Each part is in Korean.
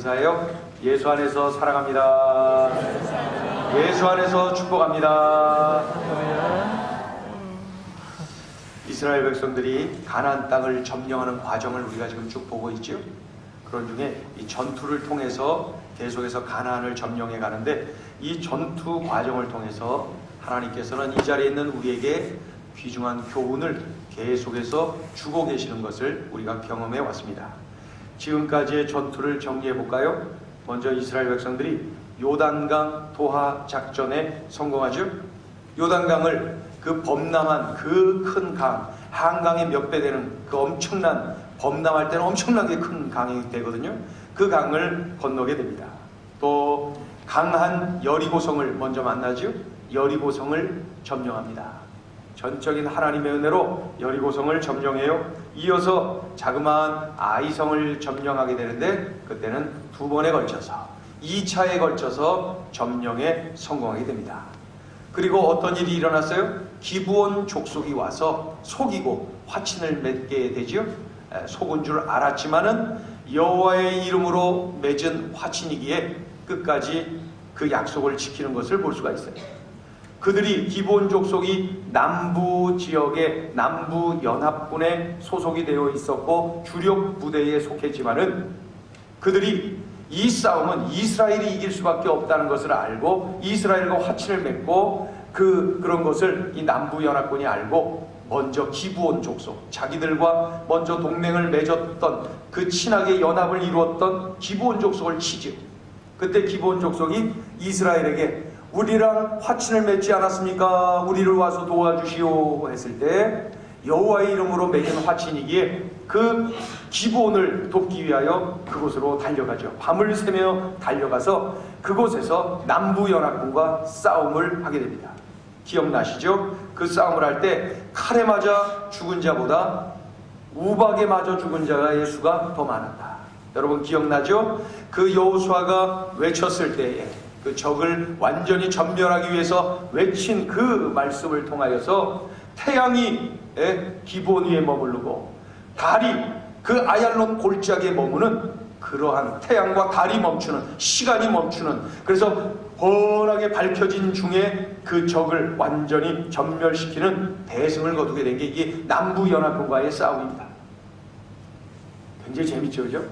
인사해요. 예수 안에서 살아갑니다. 예수 안에서 축복합니다. 이스라엘 백성들이 가나안 땅을 점령하는 과정을 우리가 지금 쭉 보고 있죠. 그런 중에 이 전투를 통해서 계속해서 가나안을 점령해 가는데, 이 전투 과정을 통해서 하나님께서는 이 자리에 있는 우리에게 귀중한 교훈을 계속해서 주고 계시는 것을 우리가 경험해 왔습니다. 지금까지의 전투를 정리해 볼까요? 먼저 이스라엘 백성들이 요단강 도하 작전에 성공하죠. 요단강을, 그 범람한 그 큰 강, 한강의 몇 배 되는 그 엄청난, 범람할 때는 엄청나게 큰 강이 되거든요. 그 강을 건너게 됩니다. 또 강한 여리고성을 먼저 만나죠. 여리고성을 점령합니다. 전적인 하나님의 은혜로 여리고성을 점령해요. 이어서 자그마한 아이성을 점령하게 되는데, 그때는 두 번에 걸쳐서 2차에 걸쳐서 점령에 성공하게 됩니다. 그리고 어떤 일이 일어났어요? 기브온 족속이 와서 속이고 화친을 맺게 되죠. 속은 줄 알았지만은 여호와의 이름으로 맺은 화친이기에 끝까지 그 약속을 지키는 것을 볼 수가 있어요. 그들이, 기브온 족속이 남부 지역의 남부 연합군에 소속이 되어 있었고 주력 부대에 속했지만은, 그들이 이 싸움은 이스라엘이 이길 수밖에 없다는 것을 알고 이스라엘과 화친을 맺고 그런 것을 이 남부 연합군이 알고 먼저 기브온 족속, 자기들과 먼저 동맹을 맺었던, 그 친하게 연합을 이루었던 기브온 족속을 치죠. 그때 기브온 족속이 이스라엘에게 우리랑 화친을 맺지 않았습니까? 우리를 와서 도와주시오 했을 때, 여호와의 이름으로 맺은 화친이기에 그 기브온을 돕기 위하여 그곳으로 달려가죠. 밤을 새며 달려가서 그곳에서 남부연합군과 싸움을 하게 됩니다. 기억나시죠? 그 싸움을 할 때 칼에 맞아 죽은 자보다 우박에 맞아 죽은 자의 수가 더 많았다. 여러분 기억나죠? 그 여호수아가 외쳤을 때에, 그 적을 완전히 전멸하기 위해서 외친 그 말씀을 통하여서 태양이 기브온 위에 머무르고 달이 그 아얄론 골짜기에 머무는 그러한 태양과 달이 멈추는, 시간이 멈추는, 그래서 훤하게 밝혀진 중에 그 적을 완전히 전멸시키는 대승을 거두게 된 게 이게 남부연합군과의 싸움입니다. 굉장히 재밌죠, 그죠?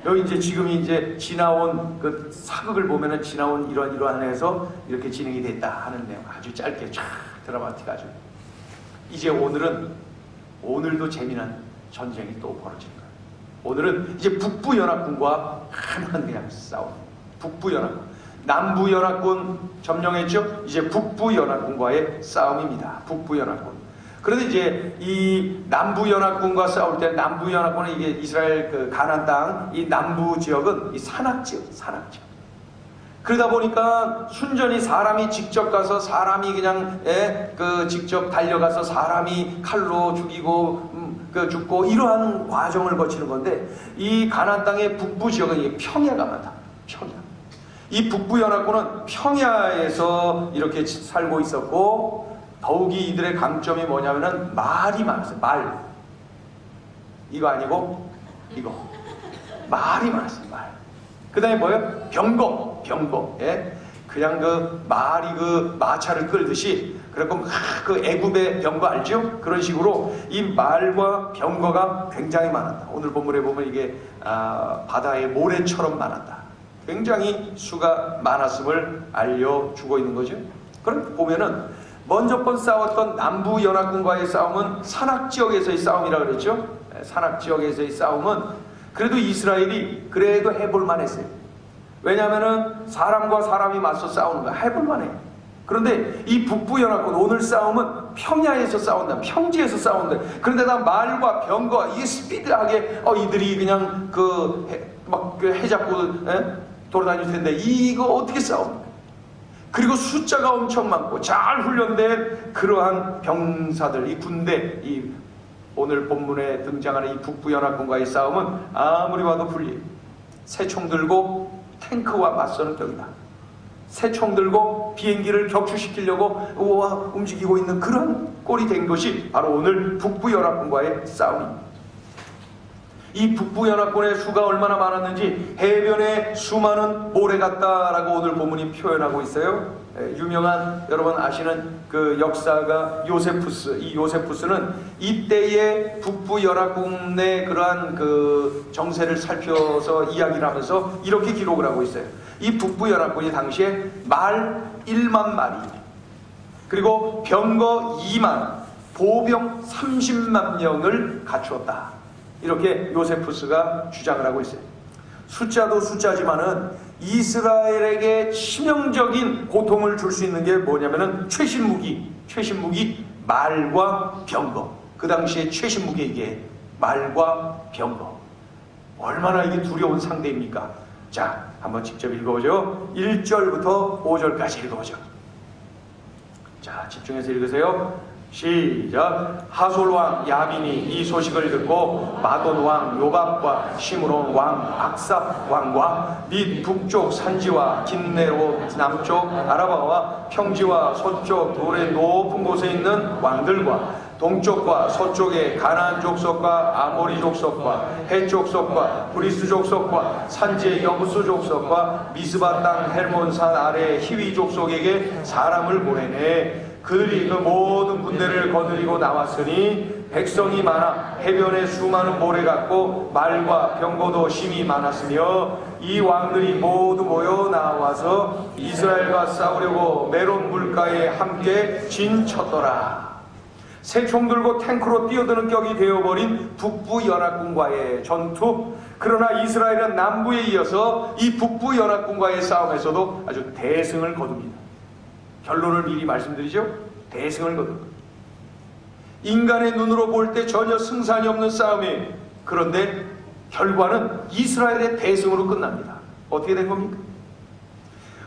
여기 이제 지금 이제 지나온 그 사극을 보면은 지나온 이러한 해서 이렇게 진행이 됐다 하는 내용 아주 짧게 쫙 드라마틱하죠. 이제 오늘도 재미난 전쟁이 또 벌어지는 거예요. 오늘은 이제 북부연합군과 한한 그냥 싸움. 북부연합군, 남부연합군 점령했죠. 이제 북부연합군과의 싸움입니다. 북부연합군. 그런데 이제 이 남부연합군과 싸울 때, 남부연합군은 이게 이스라엘 그 가나안 땅, 이 남부 지역은 이 산악지역. 그러다 보니까 순전히 사람이 직접 가서 사람이 그냥 직접 달려가서 사람이 칼로 죽이고 죽고 이러한 과정을 거치는 건데, 이 가나안 땅의 북부 지역은 이게 평야가 많다. 평야. 이 북부연합군은 평야에서 이렇게 살고 있었고, 더욱이 이들의 강점이 뭐냐면은 말이 많았어요. 말. 이거 아니고 이거. 말이 많았어요. 말. 그 다음에 뭐예요? 병거. 예? 그냥 그 말이 그 마차를 끌듯이, 그래갖고 그 애굽의 병거 알죠? 그런 식으로 이 말과 병거가 굉장히 많았다. 오늘 본문에 보면 이게 바다의 모래처럼 많았다. 굉장히 수가 많았음을 알려주고 있는 거죠. 그럼 보면은 먼저 싸웠던 남부연합군과의 싸움은 산악지역에서의 싸움이라고 그랬죠. 산악지역에서의 싸움은 그래도 이스라엘이 그래도 해볼만 했어요. 왜냐하면은 사람과 사람이 맞서 싸우는 거야. 해볼만 해. 그런데 이 북부연합군 오늘 싸움은 평야에서 싸운다. 평지에서 싸운다. 그런데다 말과 병거, 이게 스피드하게 이들이 그냥 막 해잡고 돌아다닐 텐데 이거 어떻게 싸웁니까? 그리고 숫자가 엄청 많고 잘 훈련된 그러한 병사들, 이 군대, 이 오늘 본문에 등장하는 이 북부연합군과의 싸움은 아무리 봐도 불리해요. 새 총 들고 탱크와 맞서는 격이다. 새 총 들고 비행기를 격추시키려고 움직이고 있는 그런 꼴이 된 것이 바로 오늘 북부연합군과의 싸움입니다. 이 북부연합군의 수가 얼마나 많았는지 해변에 수많은 모래 같다라고 오늘 본문이 표현하고 있어요. 유명한 여러분 아시는 그 역사가 요세푸스. 이 요세푸스는 이때의 북부연합군 내 그러한 그 정세를 살펴서 이야기를 하면서 이렇게 기록을 하고 있어요. 이 북부연합군이 당시에 말 1만 마리, 그리고 병거 2만, 보병 30만 명을 갖추었다. 이렇게 요세푸스가 주장을 하고 있어요. 숫자도 숫자지만은 이스라엘에게 치명적인 고통을 줄 수 있는 게 뭐냐면은 최신 무기 말과 병거. 그 당시에 최신 무기 이게 말과 병거. 얼마나 이게 두려운 상대입니까? 자, 한번 직접 읽어보죠. 1절부터 5절까지 읽어보죠. 자, 집중해서 읽으세요. 시작. 하솔왕 야빈이 이 소식을 듣고 마돈왕 요밥과 시므론 왕 악삽 왕과 및 북쪽 산지와 긴네로 남쪽 아라바와 평지와 서쪽 돌의 높은 곳에 있는 왕들과 동쪽과 서쪽의 가나안 족속과 아모리 족속과 헷 족속과 브리스 족속과 산지의 여부스 족속과 미스바 땅 헬몬산 아래 히위 족속에게 사람을 보내네. 그들이 그 모든 군대를 거느리고 나왔으니 백성이 많아 해변에 수많은 모래 같고 말과 병거도 심히 많았으며 이 왕들이 모두 모여 나와서 이스라엘과 싸우려고 메론 물가에 함께 진쳤더라. 새 총 들고 탱크로 뛰어드는 격이 되어버린 북부연합군과의 전투. 그러나 이스라엘은 남부에 이어서 이 북부연합군과의 싸움에서도 아주 대승을 거둡니다. 결론을 미리 말씀드리죠. 대승을 거둡니다. 인간의 눈으로 볼 때 전혀 승산이 없는 싸움이에요. 그런데 결과는 이스라엘의 대승으로 끝납니다. 어떻게 된 겁니까?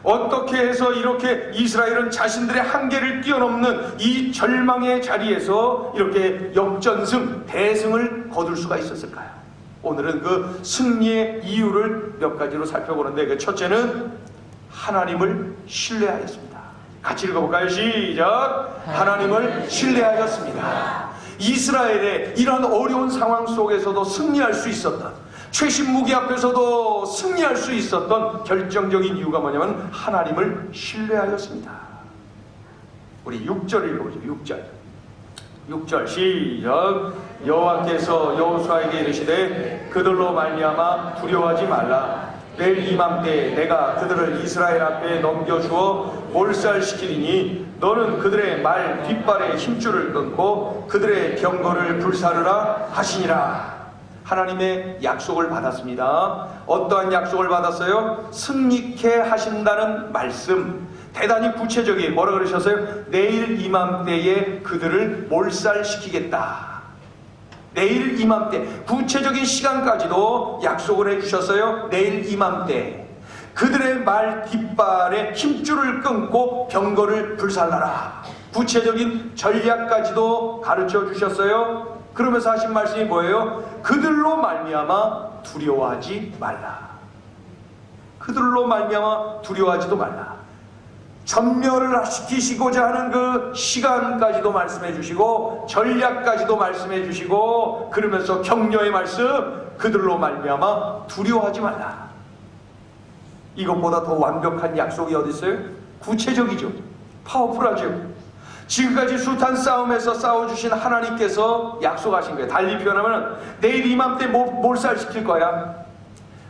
어떻게 해서 이렇게 이스라엘은 자신들의 한계를 뛰어넘는 이 절망의 자리에서 이렇게 역전승, 대승을 거둘 수가 있었을까요? 오늘은 그 승리의 이유를 몇 가지로 살펴보는데, 그 첫째는 하나님을 신뢰하였습니다. 같이 읽어볼까요? 시작. 하나님을 신뢰하였습니다. 이스라엘의 이런 어려운 상황 속에서도 승리할 수 있었던, 최신 무기 앞에서도 승리할 수 있었던 결정적인 이유가 뭐냐면 하나님을 신뢰하였습니다. 우리 6절 읽어보죠. 6절 시작. 여호와께서 여호수아에게 이르시되 그들로 말미암아 두려워하지 말라. 내일 이맘때 내가 그들을 이스라엘 앞에 넘겨주어 몰살시키리니 너는 그들의 말 뒷발에 힘줄을 끊고 그들의 병거를 불사르라 하시니라. 하나님의 약속을 받았습니다. 어떠한 약속을 받았어요? 승리케 하신다는 말씀. 대단히 구체적이에요. 뭐라 그러셨어요? 내일 이맘때에 그들을 몰살시키겠다. 내일 이맘때, 구체적인 시간까지도 약속을 해주셨어요. 내일 이맘때 그들의 말 뒷발에 힘줄을 끊고 병거를 불살라라. 구체적인 전략까지도 가르쳐 주셨어요. 그러면서 하신 말씀이 뭐예요? 그들로 말미암아 두려워하지 말라. 그들로 말미암아 두려워하지도 말라. 전멸을 시키시고자 하는 그 시간까지도 말씀해 주시고 전략까지도 말씀해 주시고, 그러면서 격려의 말씀, 그들로 말미암아 두려워하지 말라. 이것보다 더 완벽한 약속이 어디 있어요? 구체적이죠. 파워풀하죠. 지금까지 숱한 싸움에서 싸워주신 하나님께서 약속하신 거예요. 달리 표현하면 내일 이맘때 몰살시킬 거야.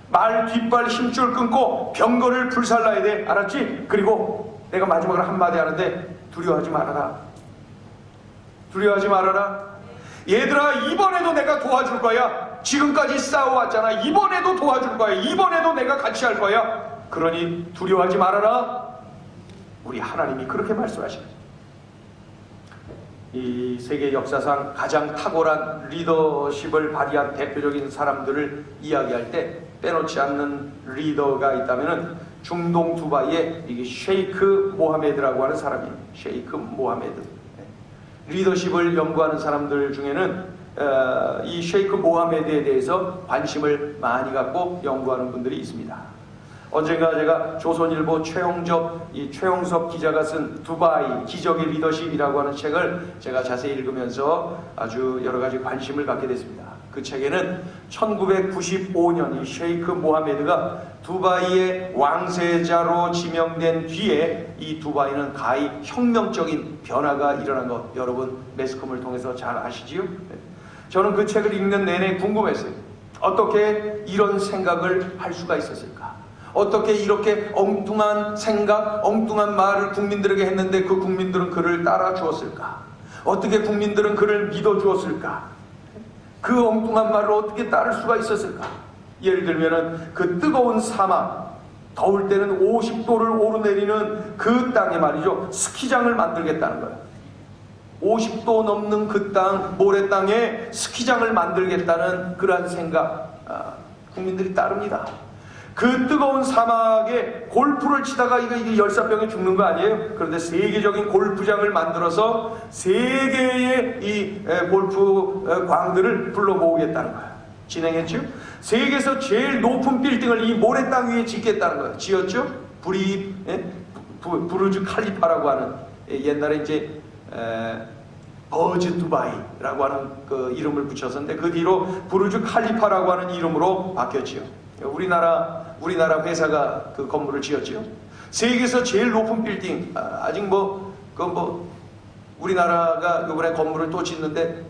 말 뒷발 힘줄 끊고 병거를 불살라야 돼. 알았지? 그리고 내가 마지막으로 한마디 하는데 두려워하지 말아라. 두려워하지 말아라. 얘들아, 이번에도 내가 도와줄 거야. 지금까지 싸워왔잖아. 이번에도 도와줄 거야. 이번에도 내가 같이 할 거야. 그러니 두려워하지 말아라. 우리 하나님이 그렇게 말씀하시는, 이 세계 역사상 가장 탁월한 리더십을 발휘한 대표적인 사람들을 이야기할 때 빼놓지 않는 리더가 있다면은 중동 두바이의 이게 셰이크 모하메드라고 하는 사람이에요. 셰이크 모하메드. 리더십을 연구하는 사람들 중에는 이 셰이크 모하메드에 대해서 관심을 많이 갖고 연구하는 분들이 있습니다. 언젠가 제가 조선일보 최용섭 기자가 쓴 두바이 기적의 리더십이라고 하는 책을 제가 자세히 읽으면서 아주 여러 가지 관심을 갖게 됐습니다. 그 책에는 1995년 이 셰이크 모하메드가 두바이의 왕세자로 지명된 뒤에 이 두바이는 가히 혁명적인 변화가 일어난 것, 여러분 매스컴을 통해서 잘 아시지요? 저는 그 책을 읽는 내내 궁금했어요. 어떻게 이런 생각을 할 수가 있었을까? 어떻게 이렇게 엉뚱한 생각, 엉뚱한 말을 국민들에게 했는데 그 국민들은 그를 따라 주었을까? 어떻게 국민들은 그를 믿어 주었을까? 그 엉뚱한 말을 어떻게 따를 수가 있었을까? 예를 들면은 그 뜨거운 사막, 더울 때는 50도를 오르내리는 그 땅에 말이죠, 스키장을 만들겠다는 거예요. 50도 넘는 그 땅, 모래 땅에 스키장을 만들겠다는 그러한 생각, 국민들이 따릅니다. 그 뜨거운 사막에 골프를 치다가 이게 열사병에 죽는 거 아니에요? 그런데 세계적인 골프장을 만들어서 세계의 이 골프 광들을 불러 모으겠다는 거예요. 진행했죠? 세계에서 제일 높은 빌딩을 이 모래 땅 위에 짓겠다는 거예요. 지었죠? 부르즈 칼리파라고 하는, 옛날에 이제 버즈 두바이라고 하는 그 이름을 붙였었는데 그 뒤로 부르즈 칼리파라고 하는 이름으로 바뀌었지요. 우리나라 회사가 그 건물을 지었지요. 세계에서 제일 높은 빌딩, 아직 우리나라가 이번에 건물을 또 짓는데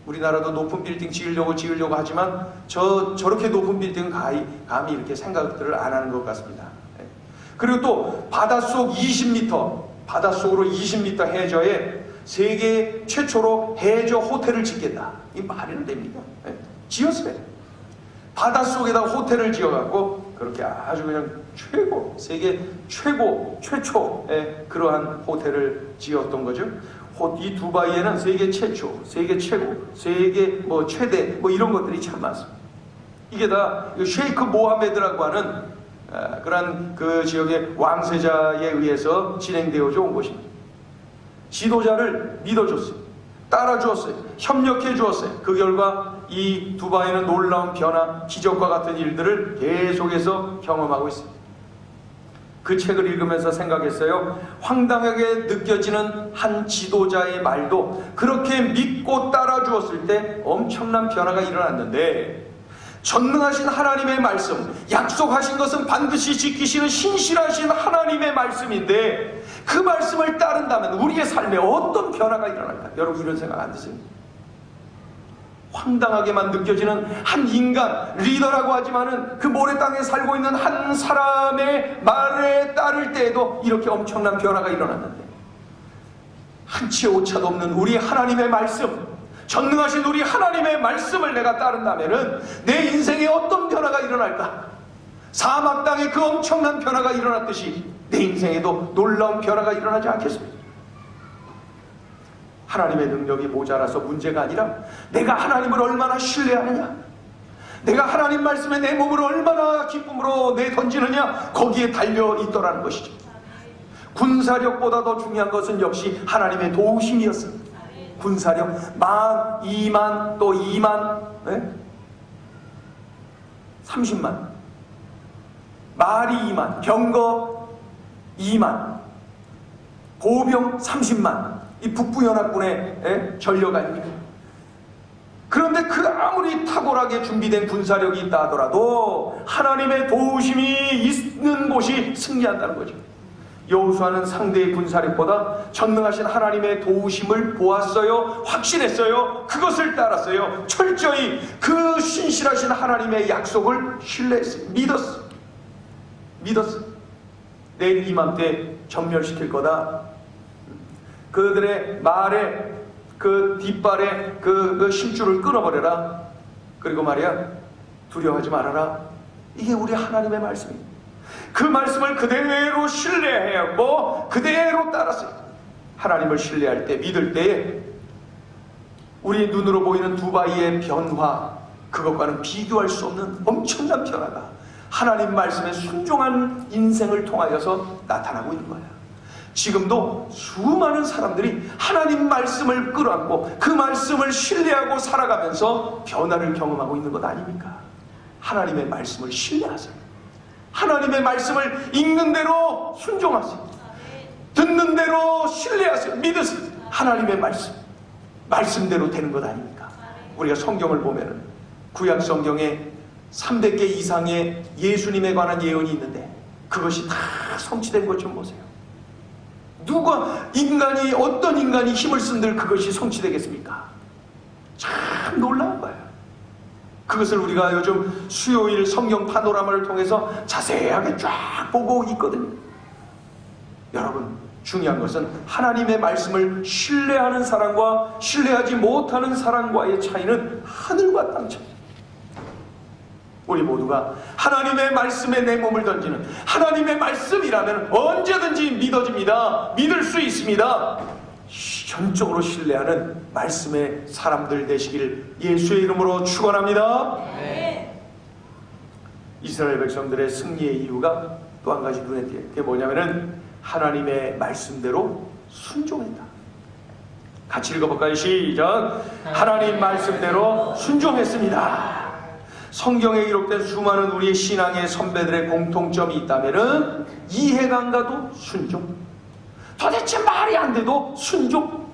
우리나라도 높은 빌딩 지으려고 하지만 저렇게 높은 빌딩은 감히 이렇게 생각들을 안 하는 것 같습니다. 그리고 또 바닷속으로 20m 해저에 세계 최초로 해저 호텔을 짓겠다. 이 말이 안 됩니다. 지었어요. 바닷속에다 호텔을 지어갖고 그렇게 아주 그냥 세계 최초의 그러한 호텔을 지었던 거죠. 이 두바이에는 세계 최초, 세계 최고, 세계 최대 이런 것들이 참 많습니다. 이게 다 셰이크 모하메드라고 하는 그런 그 지역의 왕세자에 의해서 진행되어져 온 것입니다. 지도자를 믿어줬어요. 따라주었어요. 협력해 주었어요. 그 결과 이 두바이는 놀라운 변화, 기적과 같은 일들을 계속해서 경험하고 있습니다. 그 책을 읽으면서 생각했어요. 황당하게 느껴지는 한 지도자의 말도 그렇게 믿고 따라주었을 때 엄청난 변화가 일어났는데, 전능하신 하나님의 말씀, 약속하신 것은 반드시 지키시는 신실하신 하나님의 말씀인데 그 말씀을 따른다면 우리의 삶에 어떤 변화가 일어날까? 여러분 이런 생각 안 드세요? 황당하게만 느껴지는 한 인간, 리더라고 하지만은 그 모래 땅에 살고 있는 한 사람의 말에 따를 때에도 이렇게 엄청난 변화가 일어났는데, 한치 오차도 없는 우리 하나님의 말씀, 전능하신 우리 하나님의 말씀을 내가 따른다면은 내 인생에 어떤 변화가 일어날까? 사막 땅에 그 엄청난 변화가 일어났듯이 내 인생에도 놀라운 변화가 일어나지 않겠습니까? 하나님의 능력이 모자라서 문제가 아니라 내가 하나님을 얼마나 신뢰하느냐, 내가 하나님 말씀에 내 몸을 얼마나 기쁨으로 내던지느냐, 거기에 달려있더라는 것이죠. 군사력보다 더 중요한 것은 역시 하나님의 도우심이었습니다. 군사력 10,000, 20,000, 또 20,000, 30만, 말이 20,000, 병거 20,000, 보병 30만, 이 북부연합군의 전력 아닙니까? 그런데 그 아무리 탁월하게 준비된 군사력이 있다 하더라도 하나님의 도우심이 있는 곳이 승리한다는 거죠. 여호수아는 상대의 군사력보다 전능하신 하나님의 도우심을 보았어요. 확신했어요. 그것을 따랐어요. 철저히 그 신실하신 하나님의 약속을 신뢰했어요. 믿었어요. 내일 이맘때 전멸시킬 거다. 그들의 말에 그 뒷발에 그 심줄을 끊어버려라. 그리고 말이야, 두려워하지 말아라. 이게 우리 하나님의 말씀입니다. 그 말씀을 그대로 신뢰하고 그대로 따랐어요. 하나님을 신뢰할 때, 믿을 때에 우리 눈으로 보이는 두바이의 변화, 그것과는 비교할 수 없는 엄청난 변화가 하나님 말씀에 순종한 인생을 통하여서 나타나고 있는 거예요. 지금도 수많은 사람들이 하나님 말씀을 끌어안고 그 말씀을 신뢰하고 살아가면서 변화를 경험하고 있는 것 아닙니까? 하나님의 말씀을 신뢰하세요. 하나님의 말씀을 읽는 대로 순종하세요. 듣는 대로 신뢰하세요. 믿으세요. 하나님의 말씀대로 되는 것 아닙니까? 우리가 성경을 보면은 구약 성경에 300개 이상의 예수님에 관한 예언이 있는데 그것이 다 성취된 것 좀 보세요. 누가 어떤 인간이 힘을 쓴들 그것이 성취되겠습니까? 참 놀라운 거예요. 그것을 우리가 요즘 수요일 성경 파노라마를 통해서 자세하게 쫙 보고 있거든요. 여러분, 중요한 것은 하나님의 말씀을 신뢰하는 사람과 신뢰하지 못하는 사람과의 차이는 하늘과 땅 차이. 우리 모두가 하나님의 말씀에 내 몸을 던지는, 하나님의 말씀이라면 언제든지 믿어집니다. 믿을 수 있습니다. 전적으로 신뢰하는 말씀의 사람들 되시길 예수의 이름으로 축원합니다. 이스라엘 백성들의 승리의 이유가 또 한 가지 눈에 띄어요. 그게 뭐냐면은 하나님의 말씀대로 순종했다. 같이 읽어볼까요? 시작. 하나님 말씀대로 순종했습니다. 성경에 기록된 수많은 우리의 신앙의 선배들의 공통점이 있다면은 이해가 안 가도 순종. 도대체 말이 안 돼도 순종.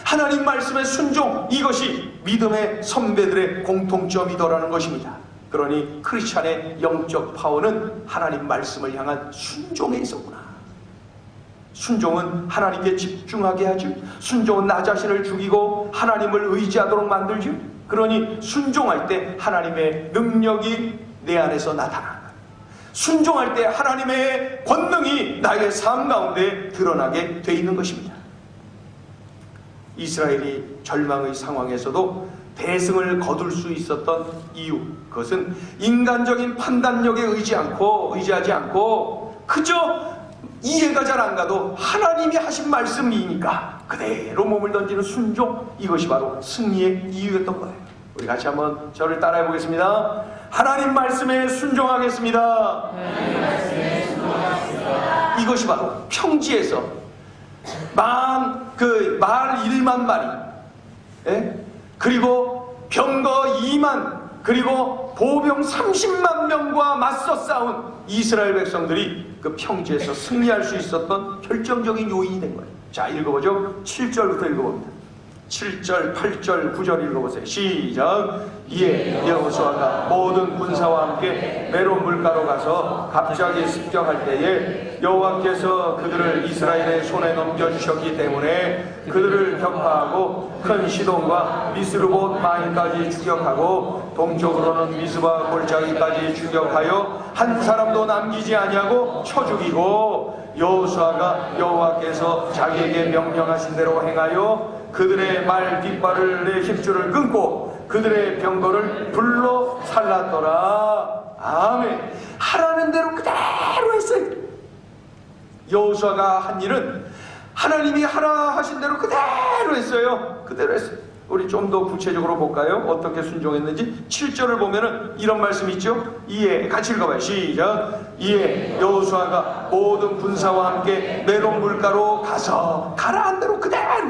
하나님 말씀의 순종, 이것이 믿음의 선배들의 공통점이더라는 것입니다. 그러니 크리스찬의 영적 파워는 하나님 말씀을 향한 순종에 있었구나. 순종은 하나님께 집중하게 하죠. 순종은 나 자신을 죽이고 하나님을 의지하도록 만들죠. 그러니 순종할 때 하나님의 능력이 내 안에서 나타난다. 순종할 때 하나님의 권능이 나의 삶 가운데 드러나게 돼 있는 것입니다. 이스라엘이 절망의 상황에서도 대승을 거둘 수 있었던 이유, 그것은 인간적인 판단력에 의지하지 않고 그저 이해가 잘 안 가도 하나님이 하신 말씀이니까 그대로 몸을 던지는 순종, 이것이 바로 승리의 이유였던 거예요. 우리 같이 한번 저를 따라해 보겠습니다. 하나님 말씀에 순종하겠습니다. 이것이 바로 평지에서 말 1만 마리, 그리고 병거 2만, 그리고 보병 30만 명과 맞서 싸운 이스라엘 백성들이 그 평지에서 승리할 수 있었던 결정적인 요인이 된 거예요. 자, 읽어보죠. 7절부터 읽어봅니다. 7절, 8절, 9절 읽어보세요. 시작. 이에 여호수아가 모든 군사와 함께 메론 물가로 가서 갑자기 습격할 때에 여호와께서 그들을 이스라엘의 손에 넘겨주셨기 때문에 그들을 격파하고 큰 시돈과 미스르봇 마임까지 추격하고 동쪽으로는 미스바 골짜기까지 추격하여 한 사람도 남기지 아니하고 쳐 죽이고 여호수아가 여호와께서 자기에게 명령하신 대로 행하여 그들의 말 뒷발의 힘줄을 끊고 그들의 병거를 불로 살랐더라. 아멘. 하라는 대로 그대로 했어요. 여호수아가 한 일은 하나님이 하라 하신 대로 그대로 했어요. 그대로 했어요. 우리 좀 더 구체적으로 볼까요? 어떻게 순종했는지. 7절을 보면은 이런 말씀이 있죠. 이에, 같이 읽어봐요. 시작. 이에 여호수아가 모든 군사와 함께 메론 물가로 가서 가라한 대로 그대로,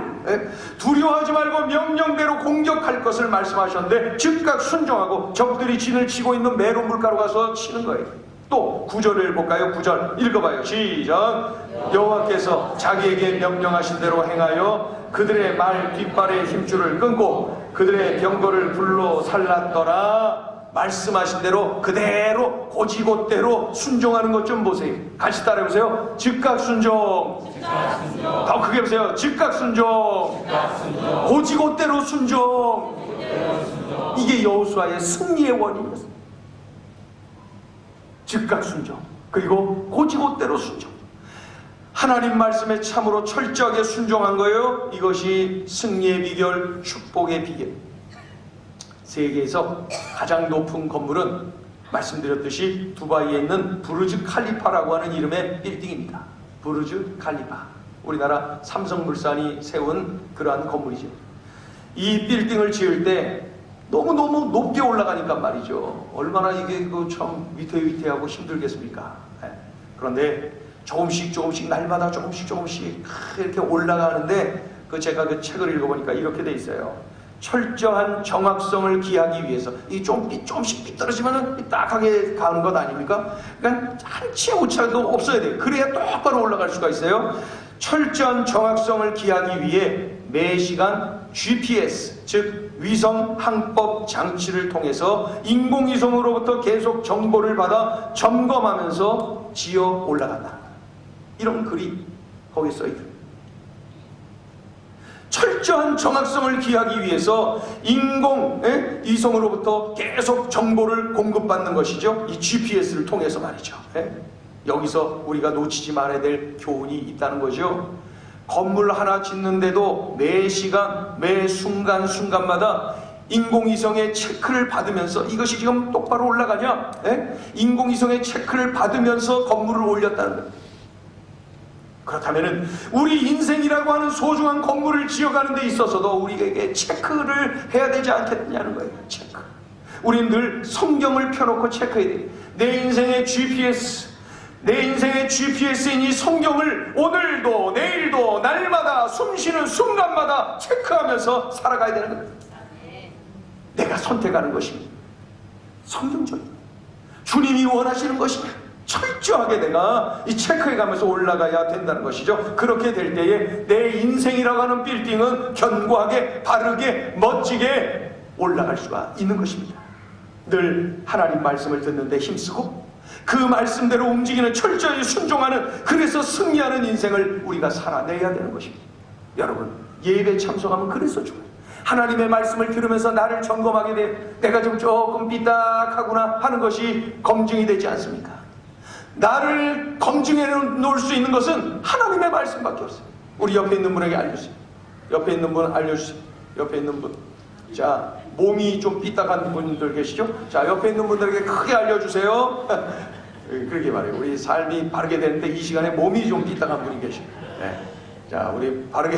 두려워하지 말고 명령대로 공격할 것을 말씀하셨는데 즉각 순종하고 적들이 진을 치고 있는 메론 물가로 가서 치는 거예요. 또 9절을 볼까요? 9절 읽어봐요. 시작. 여호와께서 자기에게 명령하신 대로 행하여 그들의 말 뒷발의 힘줄을 끊고 그들의 병거를 불로 살랐더라. 말씀하신 대로 그대로 고지곳대로 순종하는 것 좀 보세요. 같이 따라해보세요. 즉각 순종. 더 크게 보세요. 즉각 순종. 고지곳대로 순종. 이게 여호수아의 승리의 원인이었어요. 즉각 순종, 그리고 고지곳대로 순종. 하나님 말씀에 참으로 철저하게 순종한 거예요. 이것이 승리의 비결, 축복의 비결. 세계에서 가장 높은 건물은 말씀드렸듯이 두바이에 있는 부르즈 칼리파라고 하는 이름의 빌딩입니다. 부르즈 칼리파. 우리나라 삼성물산이 세운 그러한 건물이죠. 이 빌딩을 지을 때 너무너무 높게 올라가니까 말이죠. 얼마나 이게 참 위태위태하고 힘들겠습니까? 그런데 조금씩 날마다 조금씩 이렇게 올라가는데 제가 그 책을 읽어보니까 이렇게 돼 있어요. 철저한 정확성을 기하기 위해서 이 조금씩 삐뚤어지면 딱하게 가는 것 아닙니까? 그러니까 한치의 오차도 없어야 돼요. 그래야 똑바로 올라갈 수가 있어요. 철저한 정확성을 기하기 위해 매 시간 GPS, 즉 위성 항법 장치를 통해서 인공위성으로부터 계속 정보를 받아 점검하면서 지어 올라간다. 이런 글이 거기 써있습니다. 철저한 정확성을 기하기 위해서 인공위성으로부터 계속 정보를 공급받는 것이죠. 이 GPS를 통해서 말이죠. 여기서 우리가 놓치지 말아야 될 교훈이 있다는 거죠. 건물 하나 짓는데도 매 시간, 매 순간순간마다 인공위성의 체크를 받으면서 이것이 지금 똑바로 올라가냐? 인공위성의 체크를 받으면서 건물을 올렸다는 거예요. 그렇다면 우리 인생이라고 하는 소중한 건물을 지어가는 데 있어서도 우리에게 체크를 해야 되지 않겠냐는 거예요. 체크. 우리는 늘 성경을 펴놓고 체크해야 돼요. 내 인생의 GPS, 내 인생의 GPS인 이 성경을 오늘도 내일도 날마다 숨쉬는 순간마다 체크하면서 살아가야 되는 거예요. 내가 선택하는 것입니다. 성경적인 주님이 원하시는 것입니다. 철저하게 내가 이 체크해가면서 올라가야 된다는 것이죠. 그렇게 될 때에 내 인생이라고 하는 빌딩은 견고하게 바르게 멋지게 올라갈 수가 있는 것입니다. 늘 하나님 말씀을 듣는데 힘쓰고 그 말씀대로 움직이는 철저히 순종하는, 그래서 승리하는 인생을 우리가 살아내야 되는 것입니다. 여러분, 예배 참석하면 그래서 좋아요. 하나님의 말씀을 들으면서 나를 점검하게 돼. 내가 좀 조금 삐딱하구나 하는 것이 검증이 되지 않습니까? 나를 검증해 놓을 수 있는 것은 하나님의 말씀밖에 없어요. 우리 옆에 있는 분에게 알려주세요. 옆에 있는 분 알려주세요. 옆에 있는 분. 자, 몸이 좀 삐딱한 분들 계시죠? 자, 옆에 있는 분들에게 크게 알려주세요. 그렇게 말해요. 우리 삶이 바르게 되는데 이 시간에 몸이 좀 삐딱한 분이 계셔요. 네. 자, 우리 바르게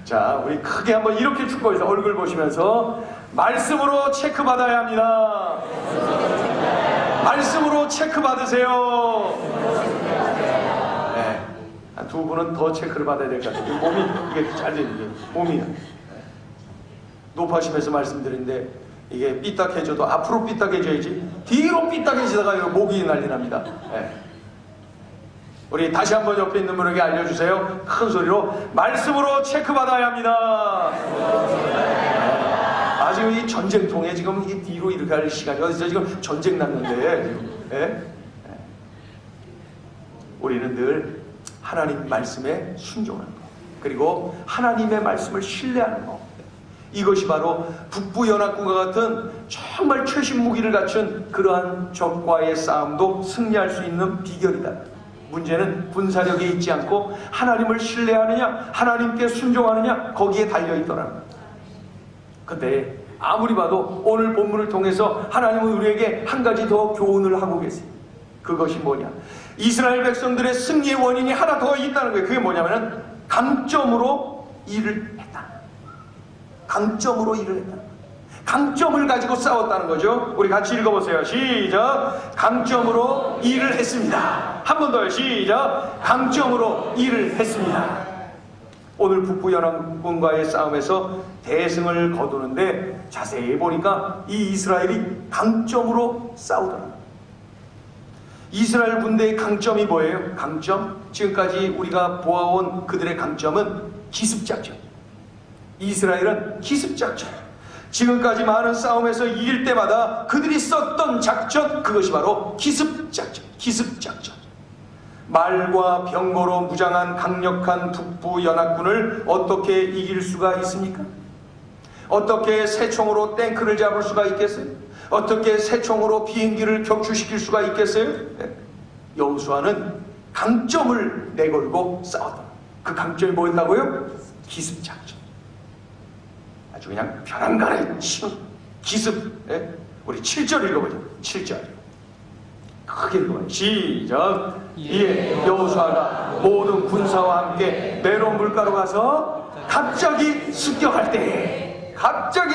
자, 우리 크게 한번 이렇게 축복해서 얼굴 보시면서 말씀으로 체크받아야 합니다. 말씀으로 체크받으세요. 네. 두 분은 더 체크를 받아야 될 것 같아요. 몸이 이게 잘 되는 게 몸이 높아지면서 말씀드리는데 이게 삐딱해져도 앞으로 삐딱해져야지 뒤로 삐딱해지다가 목이 난리 납니다. 네. 우리 다시 한번 옆에 있는 분에게 알려주세요. 큰 소리로 말씀으로 체크받아야 합니다. 지금 이 전쟁통에 지금 이 뒤로 이렇게 할 시간이 어디서 지금 전쟁 났는데 지금. 예? 우리는 늘 하나님 말씀에 순종하는 것, 그리고 하나님의 말씀을 신뢰하는 것, 이것이 바로 북부연합군과 같은 정말 최신 무기를 갖춘 그러한 적과의 싸움도 승리할 수 있는 비결이다. 문제는 분사력에 있지 않고 하나님을 신뢰하느냐, 하나님께 순종하느냐, 거기에 달려있더라는 거예요. 근데 아무리 봐도 오늘 본문을 통해서 하나님은 우리에게 한 가지 더 교훈을 하고 계세요. 그것이 뭐냐? 이스라엘 백성들의 승리의 원인이 하나 더 있다는 거예요. 그게 뭐냐면 강점으로 일을 했다. 강점으로 일을 했다. 강점을 가지고 싸웠다는 거죠. 우리 같이 읽어보세요. 시작. 강점으로 일을 했습니다. 한 번 더요. 시작. 강점으로 일을 했습니다. 오늘 북부연합군과의 싸움에서 대승을 거두는데 자세히 보니까 이 이스라엘이 강점으로 싸우더라. 이스라엘 군대의 강점이 뭐예요? 강점? 지금까지 우리가 보아온 그들의 강점은 기습작전. 이스라엘은 기습작전. 지금까지 많은 싸움에서 이길 때마다 그들이 썼던 작전, 그것이 바로 기습작전. 기습작전. 말과 병거로 무장한 강력한 북부연합군을 어떻게 이길 수가 있습니까? 어떻게 새총으로 탱크를 잡을 수가 있겠어요? 어떻게 새총으로 비행기를 격추시킬 수가 있겠어요? 여호수아는 강점을 내걸고 싸웠다. 그 강점이 뭐였다고요? 기습작전. 아주 그냥 벼랑간에 치는 기습. 우리 7절 읽어보죠. 7절 크게 읽어봐요. 시작. 이에 여호수아가 모든 군사와 함께 메론 물가로 가서 갑자기 습격할 때, 갑자기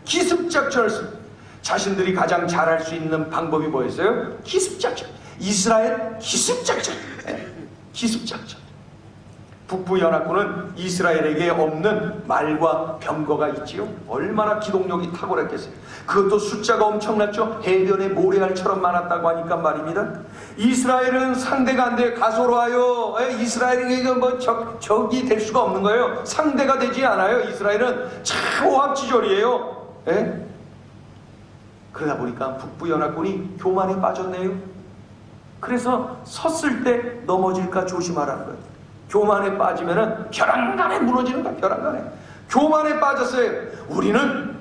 기습작전을 씁니다. 자신들이 가장 잘할 수 있는 방법이 뭐였어요? 기습작전. 이스라엘 기습작전. 기습작전. 북부 연합군은 이스라엘에게 없는 말과 병거가 있지요. 얼마나 기동력이 탁월했겠어요. 그것도 숫자가 엄청났죠. 해변에 모래알처럼 많았다고 하니까 말입니다. 이스라엘은 상대가 안 돼. 가소로와요. 이스라엘에게 뭐 적이 될 수가 없는 거예요. 상대가 되지 않아요. 이스라엘은 참 오합지졸이에요. 그러다 보니까 북부 연합군이 교만에 빠졌네요. 그래서 섰을 때 넘어질까 조심하라는 거예요. 교만에 빠지면은 벼랑간에 무너지는 거야. 벼랑간에. 교만에 빠졌어요. 우리는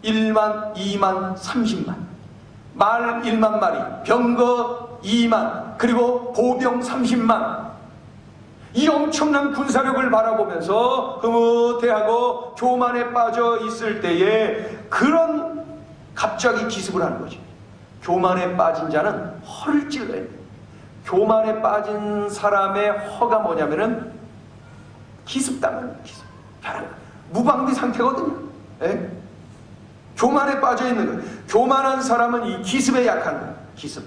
1만, 2만, 30만, 말 1만 마리, 병거 2만, 그리고 보병 30만. 이 엄청난 군사력을 바라보면서 흐뭇해하고 교만에 빠져 있을 때에 그런 갑자기 기습을 하는 거지. 교만에 빠진 자는 허를 찔러야 돼. 교만에 빠진 사람의 허가 뭐냐면은 기습당하는 거예요. 기습. 무방비 상태거든요. 교만에 빠져 있는 거예요. 교만한 사람은 이 기습에 약한 거예요. 기습.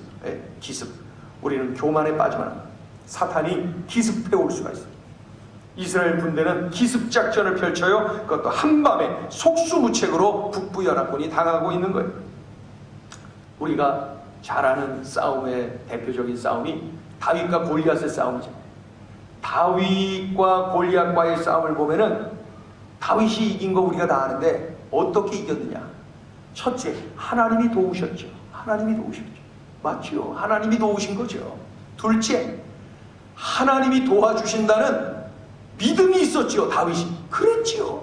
기습. 우리는 교만에 빠지면 사탄이 기습해 올 수가 있어요. 이스라엘 군대는 기습 작전을 펼쳐요. 그것도 한밤에 속수무책으로 북부 연합군이 당하고 있는 거예요. 우리가 잘 아는 싸움의 대표적인 싸움이 다윗과 골리앗의 싸움이죠. 다윗과 골리앗과의 싸움을 보면은 다윗이 이긴 거 우리가 다 아는데 어떻게 이겼느냐? 첫째, 하나님이 도우셨죠. 하나님이 도우셨죠. 맞죠? 하나님이 도우신 거죠. 둘째, 하나님이 도와주신다는 믿음이 있었죠. 다윗이 그랬지요.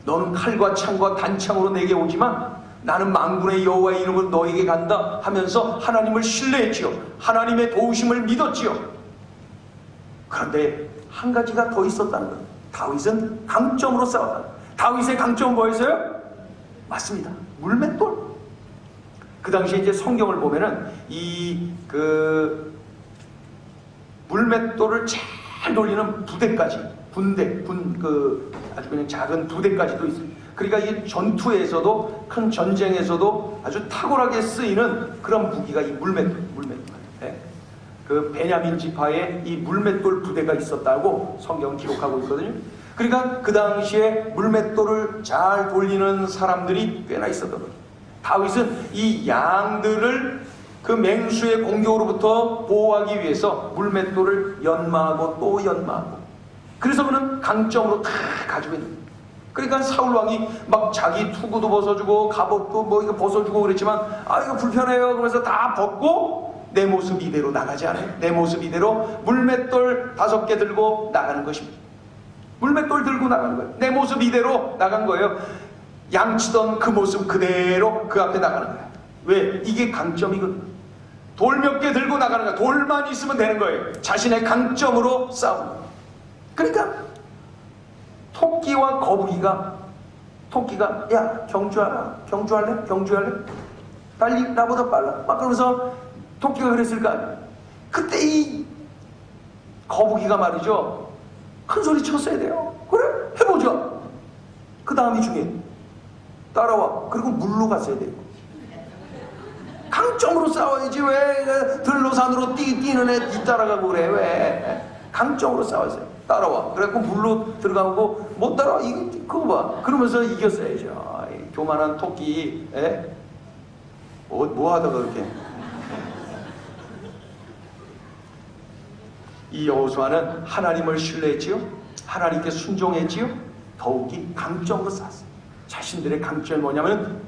너는 칼과 창과 단창으로 내게 오지만 나는 만군의 여호와의 이름으로 너에게 간다 하면서 하나님을 신뢰했지요. 하나님의 도우심을 믿었지요. 그런데 한 가지가 더 있었다는 거예요. 다윗은 강점으로 싸웠다. 다윗의 강점은 뭐였어요? 맞습니다. 물맷돌. 그 당시에 이제 성경을 보면은 물맷돌을 잘 돌리는 부대까지, 아주 그냥 작은 부대까지도 있어요. 그러니까 이 전투에서도, 큰 전쟁에서도 아주 탁월하게 쓰이는 그런 무기가 이 물맷돌. 그 베냐민 지파에 이 물맷돌 부대가 있었다고 성경 기록하고 있거든요. 그러니까 그 당시에 물맷돌을 잘 돌리는 사람들이 꽤나 있었던 거예요. 다윗은 이 양들을 그 맹수의 공격으로부터 보호하기 위해서 물맷돌을 연마하고 또 연마하고, 그래서 그는 강점으로 다 가지고 있는 거예요. 그러니까 사울왕이 막 자기 투구도 벗어주고 갑옷도 뭐 이거 벗어주고 그랬지만 이거 불편해요 그러면서 다 벗고 내 모습 이대로 나가지 않아요. 내 모습 이대로 물맷돌 5개 들고 나가는 것입니다. 물맷돌 들고 나가는 거예요. 내 모습 이대로 나간 거예요. 양치던 그 모습 그대로 그 앞에 나가는 거예요. 왜? 이게 강점이거든요. 돌 몇 개 들고 나가는 거예요. 돌만 있으면 되는 거예요. 자신의 강점으로 싸우는 거예요. 그러니까 토끼와 거북이가, 토끼가 야 경주할래? 빨리 나보다 빨라 막 그러면서 토끼가 그랬을까? 그때 이 거북이가 말이죠, 큰 소리 쳤어야 돼요. 그래? 해보자. 그 다음이 중요해. 따라와. 그리고 물로 갔어야 돼요. 강점으로 싸워야지. 왜 들로산으로 뛰는 애 뒤따라가고 그래? 왜? 강점으로 싸웠어요. 따라와. 그래갖고 물로 들어가고 못 따라와. 이거 그거 봐. 그러면서 이겼어야죠. 교만한 토끼. 뭐 하다가 그렇게. 이 여호수아는 하나님을 신뢰했지요. 하나님께 순종했지요. 더욱이 강점으로 싸웠어요. 자신들의 강점이 뭐냐면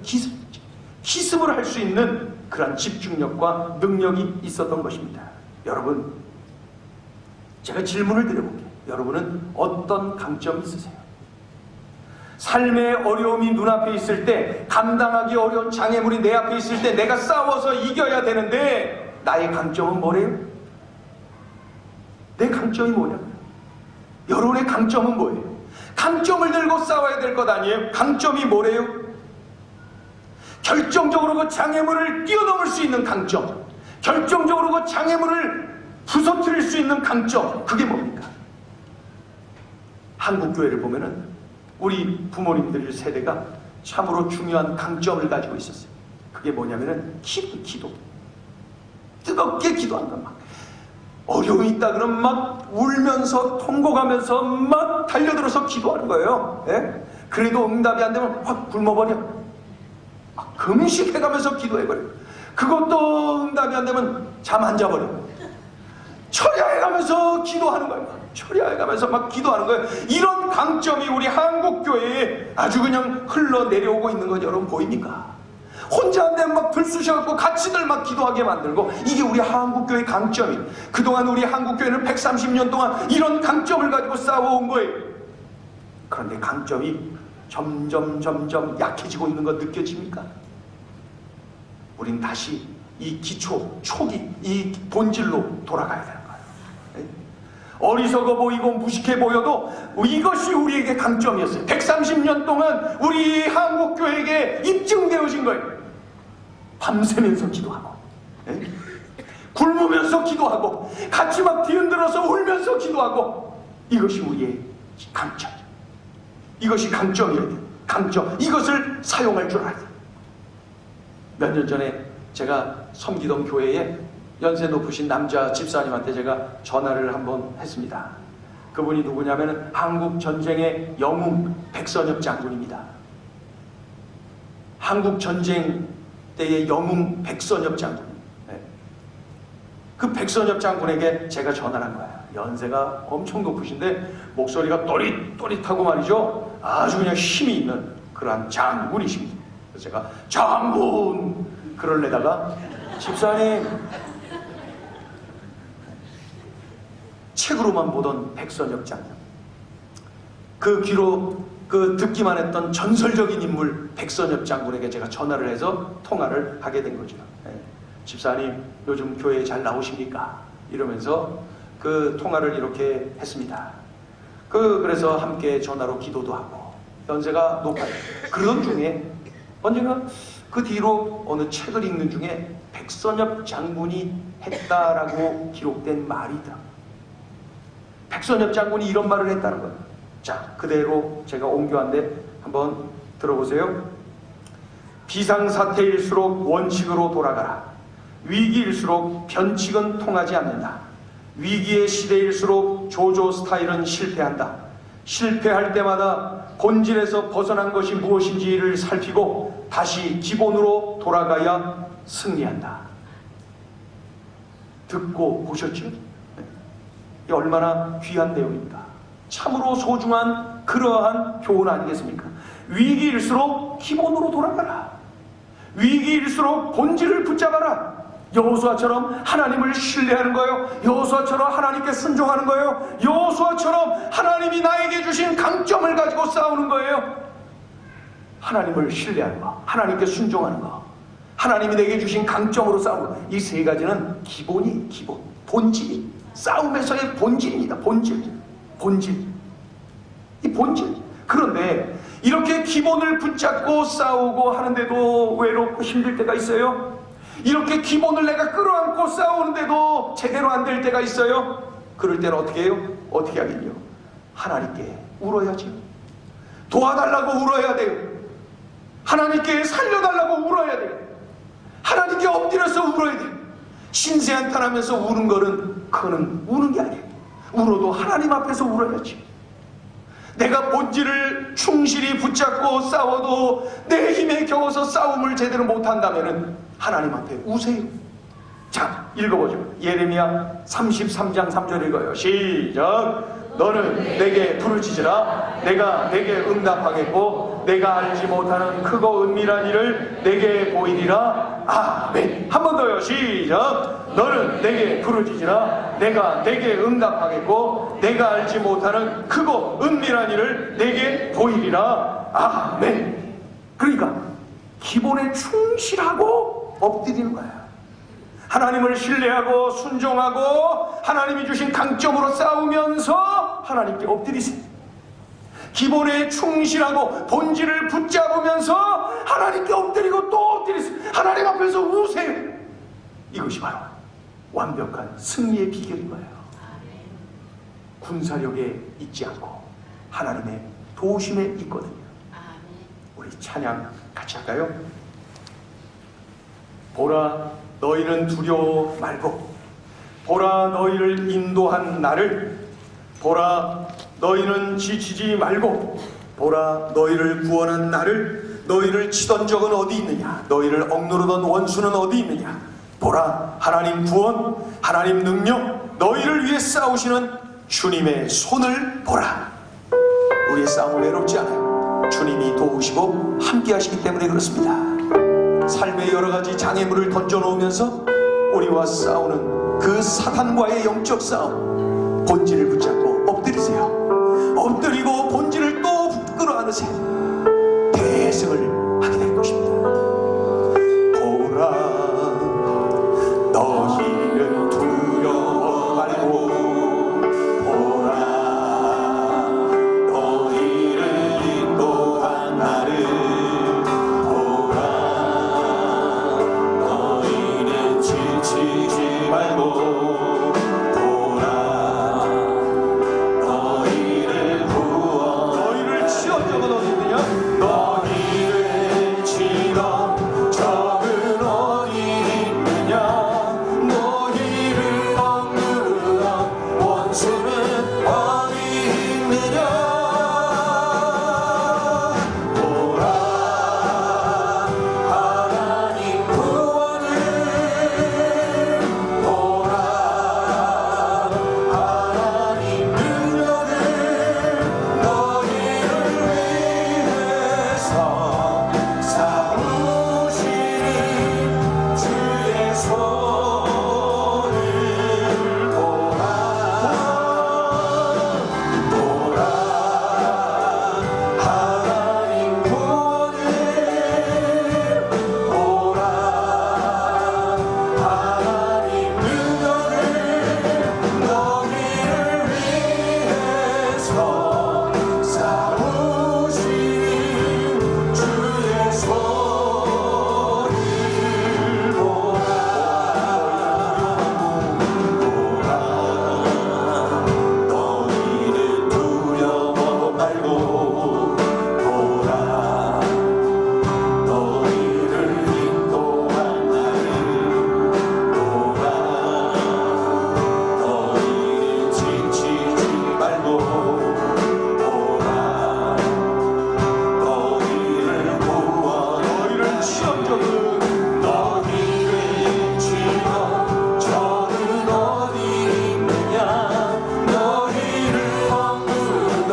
기습을 할 수 있는 그런 집중력과 능력이 있었던 것입니다. 여러분, 제가 질문을 드려볼게요. 여러분은 어떤 강점이 있으세요? 삶의 어려움이 눈앞에 있을 때, 감당하기 어려운 장애물이 내 앞에 있을 때 내가 싸워서 이겨야 되는데 나의 강점은 뭐래요? 내 강점이 뭐냐? 여러분의 강점은 뭐예요? 강점을 들고 싸워야 될 것 아니에요? 강점이 뭐래요? 결정적으로 그 장애물을 뛰어넘을 수 있는 강점, 결정적으로 그 장애물을 부서뜨릴 수 있는 강점, 그게 뭡니까? 한국교회를 보면은 우리 부모님들 세대가 참으로 중요한 강점을 가지고 있었어요. 그게 뭐냐면은 기도. 뜨겁게 기도한다. 막 어려움이 있다 그러면 막 울면서 통곡하면서 막 달려들어서 기도하는 거예요. 예? 그래도 응답이 안 되면 확 굶어버려. 막 금식해가면서 기도해버려. 그것도 응답이 안 되면 잠 안 자버려. 철야해가면서 기도하는 거예요. 철야해가면서 막 기도하는 거예요. 이런 강점이 우리 한국교회에 아주 그냥 흘러내려오고 있는 건 여러분 보입니까? 혼자 안 되면 막 들쑤셔갖고 같이들 막 기도하게 만들고, 이게 우리 한국교회의 강점이. 그동안 우리 한국교회는 130년 동안 이런 강점을 가지고 싸워온 거예요. 그런데 강점이 점점 약해지고 있는 거 느껴집니까? 우린 다시 이 기초, 초기, 이 본질로 돌아가야 되는 거예요. 어리석어 보이고 무식해 보여도 이것이 우리에게 강점이었어요. 130년 동안 우리 한국교회에게 입증되어진 거예요. 밤새면서 기도하고, 굶으면서 기도하고, 같이 막 뒤흔들어서 울면서 기도하고, 이것이 우리의 강점. 이것이 강점이에요. 강점. 이것을 사용할 줄 알아야 돼요. 몇 년 전에 제가 섬기던 교회에 연세 높으신 남자 집사님한테 제가 전화를 한번 했습니다. 그분이 누구냐면 한국 전쟁의 영웅 백선엽 장군입니다. 한국 전쟁 때의 영웅 백선엽 장군. 그 백선엽 장군에게 제가 전화를 한 거예요. 연세가 엄청 높으신데 목소리가 또릿또릿하고 말이죠. 아주 그냥 힘이 있는 그러한 장군이십니다. 그래서 제가 장군 그럴래다가, 집사님, 책으로만 보던 백선엽 장군, 그 귀로 듣기만 했던 전설적인 인물 백선엽 장군에게 제가 전화를 해서 통화를 하게 된 거죠. 집사님, 요즘 교회에 잘 나오십니까? 이러면서 그 통화를 이렇게 했습니다. 그래서 함께 전화로 기도도 하고, 연세가 높아요. 그러던 중에 언젠가 그 뒤로 어느 책을 읽는 중에 백선엽 장군이 했다라고 기록된 말이 있다. 백선엽 장군이 이런 말을 했다는 거예요. 자, 그대로 제가 옮겨왔는데 한번 들어보세요. 비상사태일수록 원칙으로 돌아가라. 위기일수록 변칙은 통하지 않는다. 위기의 시대일수록 조조 스타일은 실패한다. 실패할 때마다 본질에서 벗어난 것이 무엇인지를 살피고 다시 기본으로 돌아가야 승리한다. 듣고 보셨죠? 이게 얼마나 귀한 내용입니다. 참으로 소중한 그러한 교훈 아니겠습니까? 위기일수록 기본으로 돌아가라. 위기일수록 본질을 붙잡아라. 여호수아처럼 하나님을 신뢰하는 거예요. 여호수아처럼 하나님께 순종하는 거예요. 여호수아처럼 하나님이 나에게 주신 강점을 가지고 싸우는 거예요. 하나님을 신뢰하는 거, 하나님께 순종하는 거, 하나님이 내게 주신 강점으로 싸우는 거. 이 세 가지는 기본, 본질이, 싸움에서의 본질입니다. 본질. 이 본질. 그런데 이렇게 기본을 붙잡고 싸우고 하는데도 외롭고 힘들 때가 있어요. 이렇게 기본을 내가 끌어안고 싸우는데도 제대로 안 될 때가 있어요. 그럴 때는 어떻게 해요? 어떻게 하긴요? 하나님께 울어야지. 도와달라고 울어야 돼요. 하나님께 살려달라고 울어야 돼요. 하나님께 엎드려서 울어야 돼요. 신세한탄하면서 우는 거는 그거는 우는 게 아니에요. 울어도 하나님 앞에서 울어야지. 내가 본질을 충실히 붙잡고 싸워도 내 힘에 겨워서 싸움을 제대로 못한다면 하나님 앞에 우세요. 자, 읽어보죠. 예레미야 33장 3절 읽어요. 시작. 너는 내게 부르짖으라. 내가 내게 응답하겠고 내가 알지 못하는 크고 은밀한 일을 내게 보이리라. 아멘. 한 번 더요. 시작. 너는 내게 부르짖으라. 내가 내게 응답하겠고 내가 알지 못하는 크고 은밀한 일을 내게 보이리라. 아멘. 그러니까 기본에 충실하고 엎드리는 거야. 하나님을 신뢰하고 순종하고 하나님이 주신 강점으로 싸우면서 하나님께 엎드리세요. 기본에 충실하고 본질을 붙잡으면서 하나님께 엎드리고 또 엎드리세요. 하나님 앞에서 우세요. 이것이 바로 완벽한 승리의 비결인 거예요. 군사력에 있지 않고 하나님의 도우심에 있거든요. 우리 찬양 같이 할까요? 보라, 너희는 두려워 말고 보라 너희를 인도한 나를. 보라 너희는 지치지 말고 보라 너희를 구원한 나를. 너희를 치던 적은 어디 있느냐? 너희를 억누르던 원수는 어디 있느냐? 보라 하나님 구원, 하나님 능력, 너희를 위해 싸우시는 주님의 손을 보라. 우리의 싸움은 외롭지 않아요. 주님이 도우시고 함께 하시기 때문에 그렇습니다. 삶의 여러 가지 장애물을 던져놓으면서 우리와 싸우는 그 사탄과의 영적 싸움, 본질을 붙잡고 엎드리세요. 엎드리고 본질을 또 끌어안으세요. 대승을 하게 될 것입니다. 보라 너희는 두려워 말고 보라 너희를 인도한 나를. 보라 너희는 지치지 말고 보라 너희를 구원. 너희를 치던 적은 어디 있느냐? 너희를 치던 적은 어디 있느냐? 너희를 억누르던 원수는 어디 있느냐? 보라 하나님 구원을. 보라 하나님 능력을. 너희를 위해서 싸우시는 주의 손을 보라. 보라 하나님 구원을. 보라 하나님 능력을. 너희를 위해서 싸우시는 주의 손을 보라. 너희는 두려워 말고 보라 너희를 인도한 나를. 보라 너희는 지치지 말고 보라 너희를 구원. 너희를 치던 적은 너희를 치던 적은 어디 있느냐? 너희를 억누르던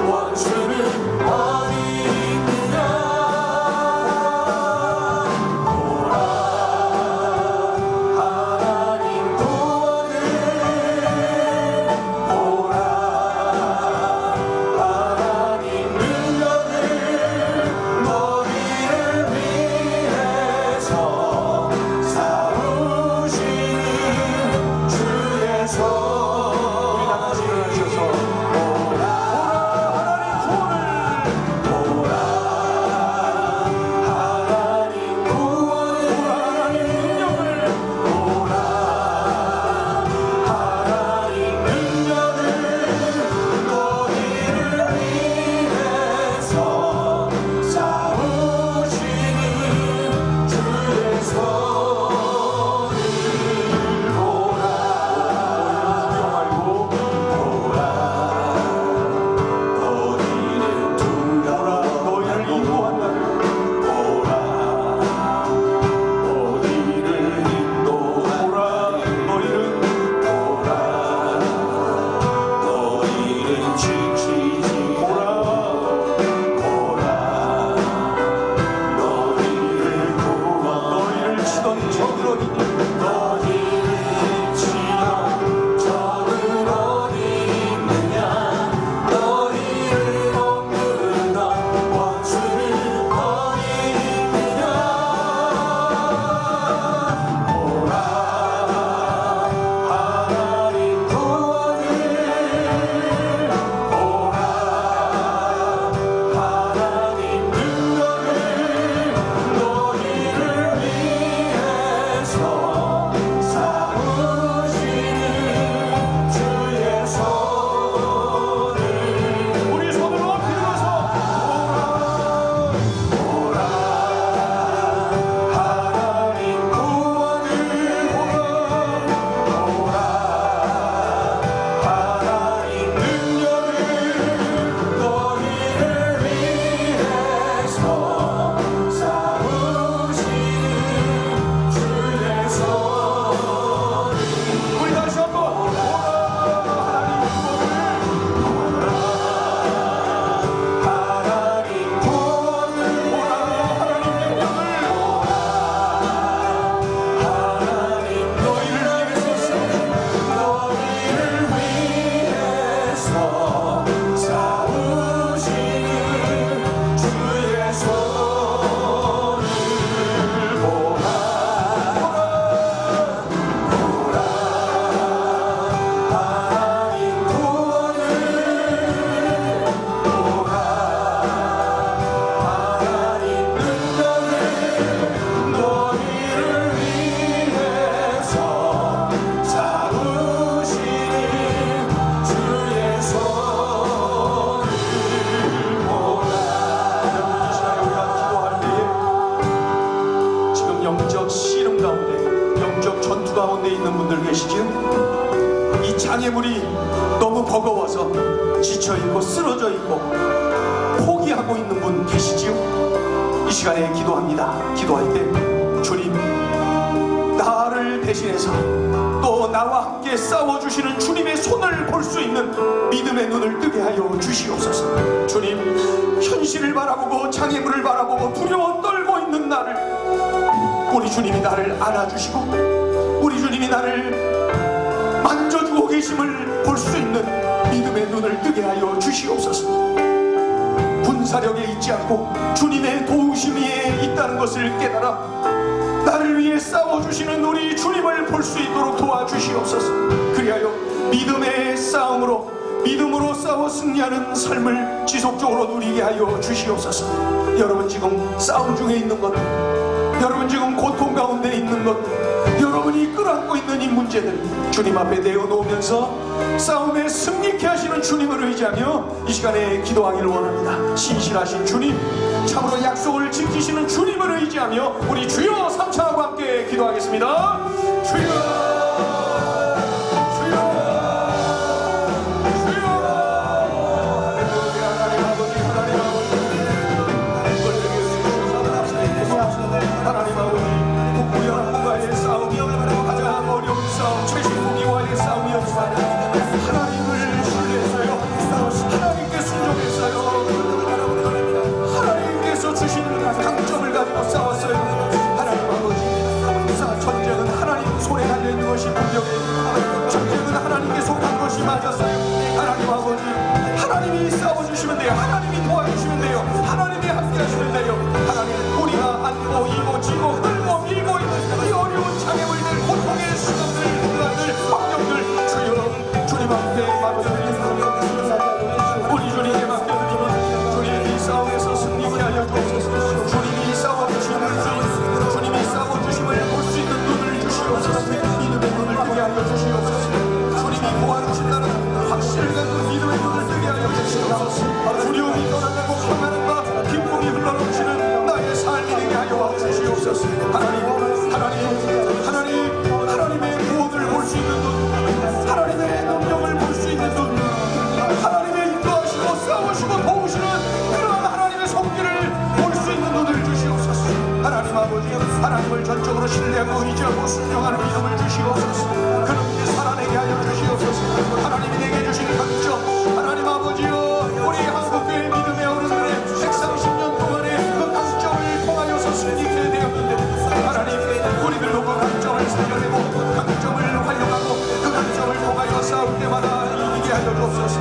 원수는 어디 있느냐? 보라 하나님 구원을. 보라 하나님 능력을. 너희를 위해서 싸우시는 주의 손. 보라 하나님 구원을. 보라 하나님 구원을. 하나님 능력을. 보라 하나님 능력을. 너희를 위해서 싸우시는 주의 손을 보라. 말고 보라 너희는 두려워. 너희를 인도한 나를. 보라 너희를 인도한 나를. 너희는 보라 너희는 지치지. 보라 보라 너희를 구원. 너희를 치던 적은 어디 있느냐? 너희를 치던 적은 어디 있느냐? 너희를 억누르던 원수는 어디 있느냐? 보라 하나님 구원을. 보라 하나님 능력을. 너희를 위해서 영적 씨름 가운데, 영적 전투 가운데 있는 분들 계시지요? 이 장애물이 너무 버거워서 지쳐있고 쓰러져 있고 포기하고 있는 분 계시지요? 이 시간에 기도합니다. 기도할 때 주님, 나를 대신해서 또 나와 함께 싸워주시는 주님의 손을 볼 수 있는 믿음의 눈을 뜨게 하여 주시옵소서. 주님, 현실을 바라보고 장애물을 바라보고 두려워 떨고 있는 나를, 우리 주님이 나를 안아주시고 우리 주님이 나를 만져주고 계심을 볼 수 있는 믿음의 눈을 뜨게 하여 주시옵소서. 분사력에 있지 않고 주님의 도우심 위에 있다는 것을 깨달아 나를 위해 싸워주시는 우리 주님을 볼 수 있도록 도와주시옵소서. 그리하여 믿음의 싸움으로, 믿음으로 싸워 승리하는 삶을 지속적으로 누리게 하여 주시옵소서. 여러분 지금 싸움 중에 있는 것, 여러분 지금 고통 가운데 있는 것, 여러분이 끌어안고 있는 이 문제들 주님 앞에 내어놓으면서 싸움에 승리케 하시는 주님을 의지하며 이 시간에 기도하기를 원합니다. 신실하신 주님, 참으로 약속을 지키시는 주님을 의지하며 우리 주여 삼창하고 함께 기도하겠습니다. 주여, 하나님 아버지, 우리와 누군가의 싸움이 가장 어려운 싸움, 최신공의와의 싸움이었지만 하나님을 신뢰했어요. 하나님께 순종했어요. 하나님께서 주신 강점을 가지고 싸웠어요. 하나님 아버지, 전쟁은 하나님 손에 달려있는 것이 분명해요. 전쟁은 하나님께 속한 것이 맞았어요. 하나님 아버지, 하나님이 싸워주시면 돼요. 하나님이 도와주시면 돼요. 하나님이 함께 하시면 돼요. 하나님, 우리가 안고 이고 지고 끌고 밀고 있는 이 어려운 장애물들, 고통의 순간들, 불안들, 환경들 주여 주님 앞에 맡겨드립니다. 우리 주님께 맡겨드립니다. 주님 이 싸움에서 승리케 하여 주옵소서. 주님이 싸워주시는 주님, 주님이 싸워주심을 볼 수 있는 눈을 주시옵소서. 믿음의 눈을 뜨게 하여 주시옵소서. 주님이 도와주신다는 확신을 갖는 믿음의 눈을 뜨게 하여 주시옵소서. 두려움이 떠나가고 평안함과 기쁨이 흘러넘치는 나의 삶이 되게 하여 주시옵소서. 하나님의 구원을 볼 수 있는 눈, 하나님의 능력을 볼 수 있는 눈, 하나님의 인도하시고 싸우시고 도우시는 그런 하나님의 손길을 볼 수 있는 눈을 주시옵소서. 하나님 아버지, 하나님을 전적으로 신뢰하고 의지하고 순종하는 믿음을 주시옵소서. 그렇게 살아내게 하여 주시옵소서. 하나님이 내게 주신 강점, 하나님 아버지여, 우리 한국교회 믿음의 어른들의 130년 동안의 그 강점을 통하여서 승리케 되었는데 하나님, 우리들도 그 강점을 살려내고 강점을 활용하고 그 강점을 통하여 싸울 때마다 이기게 하여 주옵소서.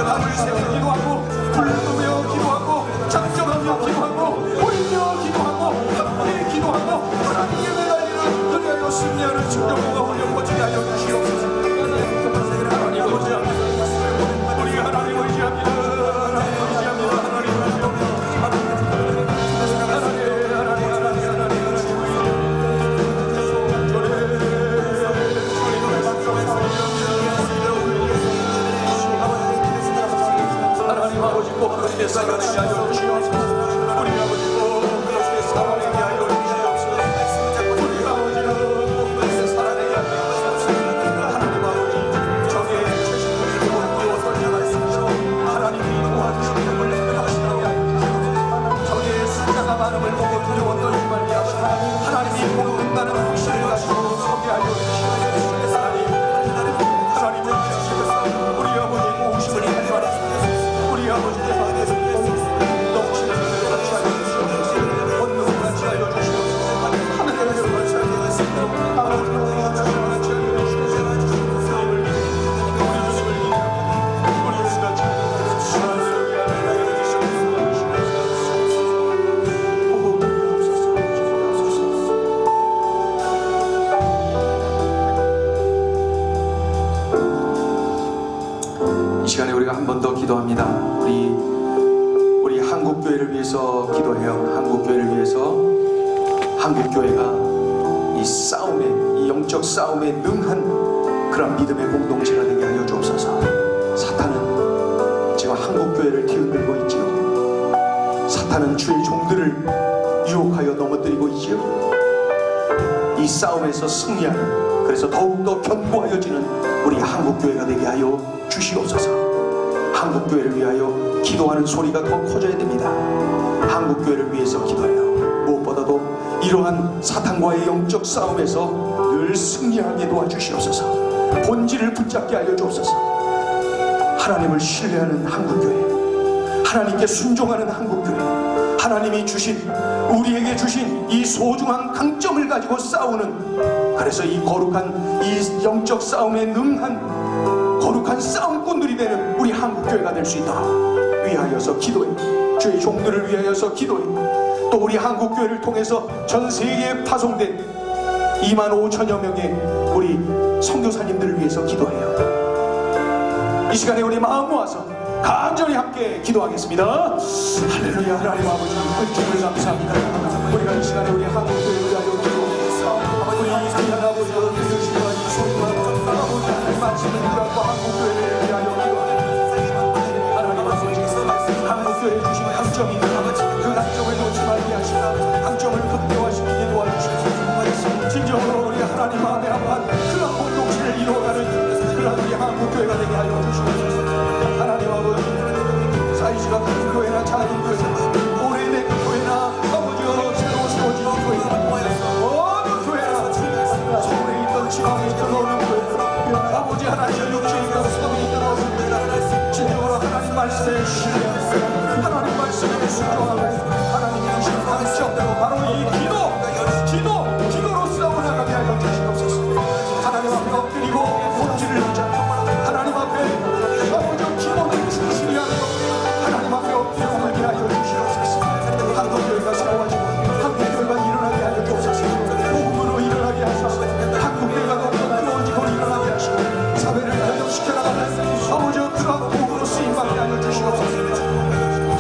밤을 새워 기도하고 불르며 기도하고 작정하며 기도하고 올리며 기도하고 함께 기도하고 하나님께 매달리는 그리하여 승리하는 증거가 훈련 거치게 하여 주시옵소서. 하나님 의지합니다. 우리 하나님 의지합니다. 하나님 의지합니다. 하나님 의지합니다. 하나님 아버지, 꼭 그렇게 살아내게 하여 주시옵소서. 우리 아버지, 꼭 그렇게 살아내게 하여 주시옵소서. 우리 아버지는 꼭 그렇게 살아내게 하여 주시옵소서. 하나님 아버지, 적의 최신들을 보고 설명하시옵소서. 하나님이 도와주시는 것을 확신하게 하여 주시옵소서. 적의 숫자가 많음을 보고 두려워 떨지 말게 하시고 하나님이 돕는다는 확신을 가지고 서게 하여 주시옵소서. 하나님을 주시옵소서. 우리 아버지 도우심을 감사합니다. 우리 아버지께 넘치는 은혜를 같이 하여 주시옵소서. 권능을 같이 하여 주시옵소서. 하늘의 은혜를 같이 하여 주시옵소서. 아버지를 같이 하여 주시옵소서. 주님을 믿습니다. 우리 주님을 믿습니다. 우리 예수 같이 하나님을 위하여 주시옵소서. 오, 주옵소서. 이 시간에 우리가 한 번 더 기도합니다. 우리 한국교회를 위해서 기도해요. 한국교회를 위해서, 한국교회가 이 싸움에, 이 영적 싸움에 능한 그런 믿음의 공동체가 되게 하여 주옵소서. 사탄은 지금 한국교회를 뒤흔들고 있지요. 사탄은 주의 종들을 유혹하여 넘어뜨리고 있지요. 이 싸움에서 승리하는, 그래서 더욱더 견고하여지는 우리 한국교회가 되게 하여 주시옵소서. 한국교회를 위하여 기도하는 소리가 더 커져야 됩니다. 한국교회를 위해서 기도해요. 무엇보다도 이러한 사탄과의 영적 싸움에서 늘 승리하게 도와주시옵소서. 본질을 붙잡게 하여 주옵소서. 하나님을 신뢰하는 한국교회, 하나님께 순종하는 한국교회, 하나님이 주신, 우리에게 주신 이 소중한 강점을 가지고 싸우는, 그래서 이 거룩한 이 영적 싸움에 능한 거룩한 싸움꾼들이 되는 우리 한국교회가 될 수 있도록 위하여서 기도해. 주의 종들을 위하여서 기도해. 또 우리 한국교회를 통해서 전 세계에 파송된 25,000여 명의 우리 선교사님들을 위해서 기도해요. 이 시간에 우리 마음 모아서 간절히 함께 기도하겠습니다. 할렐루야. 하나님 아버지, 주님을 감사합니다. 우리가 이 시간에 우리 한국교회를 위하여 기도, 우리 귀한 아버지, 주시와 이 소리와 아버지 하나님 말씀을 누락과 한국교회를 위하여 기도합니다. 하나님 아버지, 한국교회에 주신 강점이 그 강점을 놓지 말게 하시라. 강점을 극대화시키게 도와주시옵소서. 진정으로 우리 하나님 마음에 합한 그런 공동체를 이루어가는 그런 우리 한국교회가 되게 하여 주시옵소서. 하나님 아버지, 사이즈가 큰 교회나 작은 교회, 오래된 교회나 아버지여 새로 세워진 교회, 어느 교회나 서울에 있던 지방에 있던 어느 교회, 아버지 하나님 육체에 있던 섬에 있던 어느 교회, 진정으로 하나님 말씀에 신뢰하고 하나님 말씀에 순종하고 하나님이 주신 강점대로 바로 이 기도로 싸워나가게 하여 주시옵소서. 하나님 앞에 엎드리고 본질을 붙잡고 하나님 앞에 아버지 기본을 충실히 하며 하나님 앞에 엎드려 울게 하여 주시옵소서. 한국교회가 세워지고 한국교회가 일어나게 하여 주옵소서. 복음으로 일어나게 하소서. 한국교회가 더욱더 뜨거워지고 일어나게 하시고 사회를 변혁시켜 나가는 아버지 그런 복음으로 쓰임받게 하여 주시옵소서.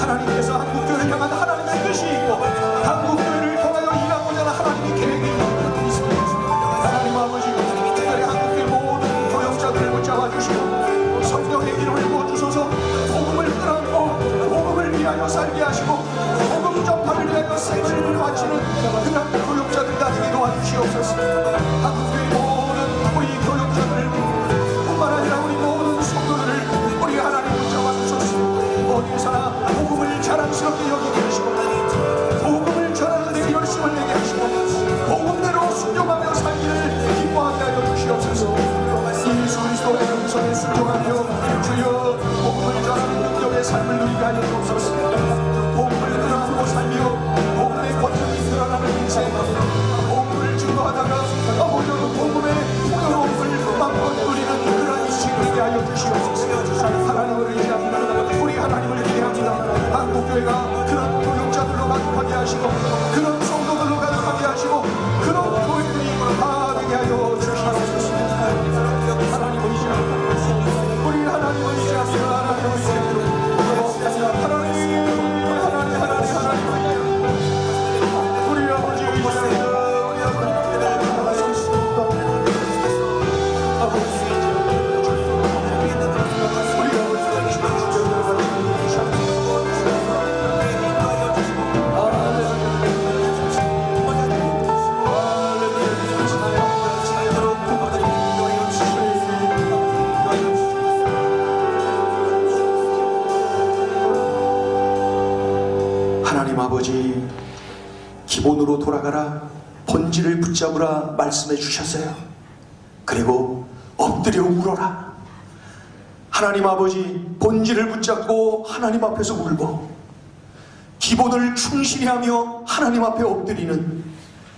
하나님께서 한국교회를 향한 하나님의 뜻이 있고 한국교회를 통하여 일하고자 하는 하나님의 계획이 있습니다. 하나님 아버지, 특별히 한국교회 모든 교역자들을 붙잡아 주시고 성령의 기름을 부어주소서. 복음을 끌어안고 복음을 위하여 살게 하시고 복음 전파를 위하여 생을 바치는 그런 교역자들 다 되게 도와주시옵소서. 한국교회 모든 우리 교역자들 뿐만 아니라 우리 모든 성도들을 우리 하나님 붙잡아 주소서. 어디서나 복음을 자랑스럽게 여기게 하시고 복음을 전하는 데 열심을 내게 하시고 복음대로 순종하며 살기를 기뻐하게 하여 주시옵소서. 예수 그리스도의 영성에 순종하며 주여 복음을 전하는 능력의 삶을 누리게 하여 주옵소서. 복음을 끌어안고 살며 복음의 권능이 드러나는 인생, 복음을 증거하다가 아버지 복음의 풍요로움을 마음껏 누리는 그런 인생을 되게 하여 주시옵소서. 하나님을 의지합니다. 우리 하나님을 기대합니다. 한국교회가 그런 교역자들로 가득하게 하시고 그런 성도들로 가득하게 하시고 그런 교회들이 다 되게 하여 주시옵소서. 하나님 의지합니다. 우리 하나님 의지합니다. 하나님 의지합니다. 하나님 우리 아버지 의지합니다. 우리 아버지 의지합니다. 아버지 하나님 아버지, 기본으로 돌아가라, 본질을 붙잡으라 말씀해 주셨어요. 그리고 엎드려 울어라. 하나님 아버지, 본질을 붙잡고 하나님 앞에서 울고 기본을 충실히 하며 하나님 앞에 엎드리는,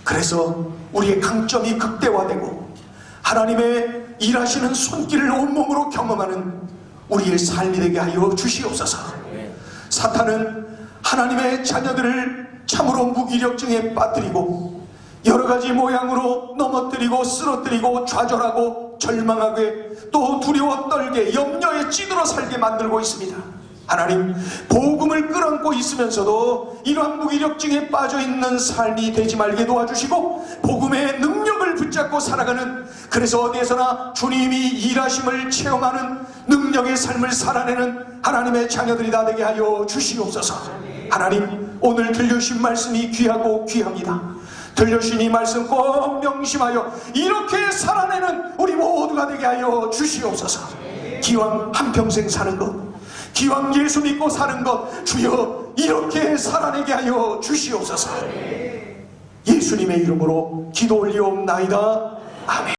그래서 우리의 강점이 극대화되고 하나님의 일하시는 손길을 온몸으로 경험하는 우리의 삶이 되게 하여 주시옵소서. 사탄은 하나님의 자녀들을 참으로 무기력증에 빠뜨리고 여러가지 모양으로 넘어뜨리고 쓰러뜨리고 좌절하고 절망하게 또 두려워 떨게 염려에 찌들어 살게 만들고 있습니다. 하나님, 복음을 끌어안고 있으면서도 이러한 무기력증에 빠져있는 삶이 되지 말게 도와주시고 복음의 능력을 붙잡고 살아가는, 그래서 어디에서나 주님이 일하심을 체험하는 능력의 삶을 살아내는 하나님의 자녀들이 다 되게 하여 주시옵소서. 하나님, 오늘 들려주신 말씀이 귀하고 귀합니다. 들려주신 이 말씀 꼭 명심하여 이렇게 살아내는 우리 모두가 되게 하여 주시옵소서. 기왕 한평생 사는 것, 기왕 예수 믿고 사는 것, 주여 이렇게 살아내게 하여 주시옵소서. 예수님의 이름으로 기도 올리옵나이다. 아멘.